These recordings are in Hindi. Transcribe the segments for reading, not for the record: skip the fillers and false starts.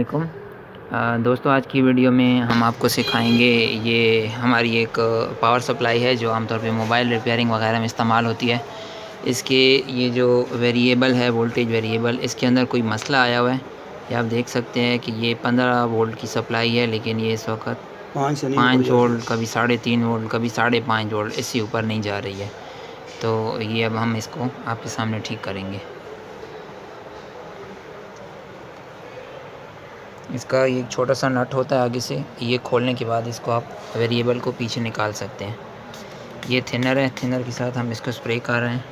वालेकुम दोस्तों, आज की वीडियो में हम आपको सिखाएंगे। ये हमारी एक पावर सप्लाई है जो आमतौर पे मोबाइल रिपेयरिंग वगैरह में इस्तेमाल होती है। इसके ये जो वेरिएबल है, वोल्टेज वेरिएबल, इसके अंदर कोई मसला आया हुआ है। ये आप देख सकते हैं कि ये 15 वोल्ट की सप्लाई है, लेकिन ये इस वक्त 5 वोल्ट, कभी 3.5 वोल्ट, कभी 5.5 वोल्ट, इससे ऊपर नहीं जा रही है। तो ये अब हम इसको आपके सामने ठीक करेंगे। इसका एक छोटा सा नट होता है आगे से, ये खोलने के बाद इसको आप वेरिएबल को पीछे निकाल सकते हैं। ये थिनर है, थिनर के साथ हम इसको स्प्रे कर रहे हैं।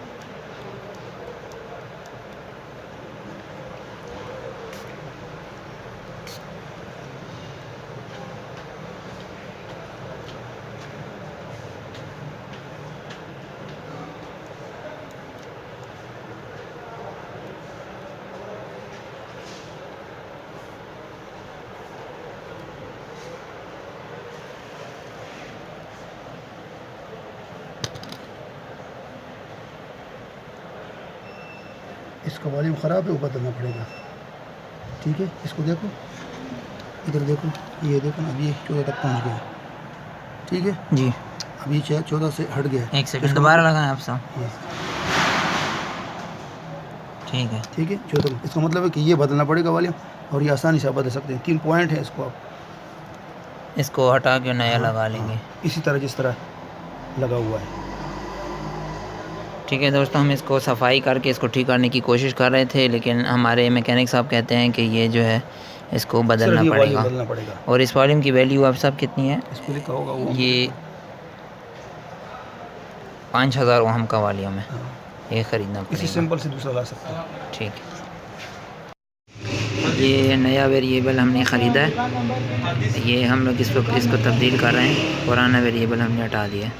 इसका वॉल्यूम ख़राब है, वो बदलना पड़ेगा। ठीक है, इसको देखो, इधर देखो, ये देखो ना, अब ये 14 तक पहुंच गया। ठीक है जी, अब ये 14 से हट गया। एक सेकंड दोबारा लगाएं आप सब। ठीक है, 14। इसका मतलब है कि ये बदलना पड़ेगा वॉल्यूम, और ये आसानी से आप बदल सकते हैं। 3 पॉइंट है, इसको आप इसको हटा के नया लगा लेंगे। इसी तरह जिस तरह लगा हुआ है। ठीक है दोस्तों, हम इसको सफाई करके इसको ठीक करने की कोशिश कर रहे थे, लेकिन हमारे मैकेनिक साहब कहते हैं कि ये जो है इसको बदलना पड़ेगा। और इस वॉल्यूम की वैल्यू आप सब कितनी है? इसको लिखा होगा वो, ये 5000 ओहम का वॉल्यूम है। ये ख़रीदना पड़ेगा। इसी सिंपल से दूसरा ला सकते हैं। ठीक है, ये नया वेरिएबल हमने ख़रीदा है। ये हम लोग इसको तब्दील कर रहे हैं। पुराना वेरिएबल हमने हटा दिया।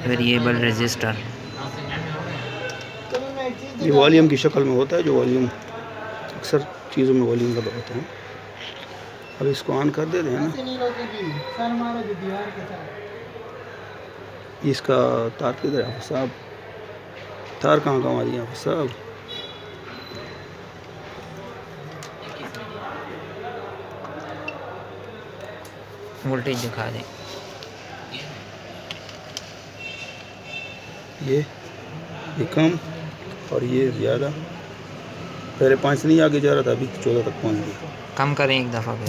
वेरिएबल रजिस्टर ये वॉल्यूम की शक्ल में होता है, जो वॉल्यूम अक्सर चीज़ों में वॉल्यूम लगा होता है। अब इसको ऑन कर देते हैं ना। इसका तार किधर है साहब? तार कहाँ हमारी यहाँ साहब? वोल्टेज दिखा दें। ये कम और ये ज़्यादा। पहले 5 से नहीं आगे जा रहा था, अभी 14 तक पहुँच गया। कम करें एक दफ़ा पे।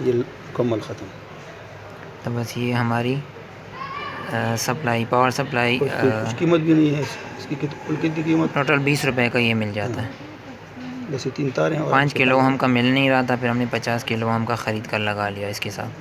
ये मुकम्मल ख़त्म। तो बस ये हमारी सप्लाई, पावर सप्लाई, कुछ कीमत भी नहीं है इसकी। कितनी कीमत? टोटल 20 रुपये का ये मिल जाता है। जैसे 3 तार हैं। 5 किलो ओहम का मिल नहीं रहा था, फिर हमने 50 किलो ओहम का ख़रीद कर लगा लिया इसके साथ।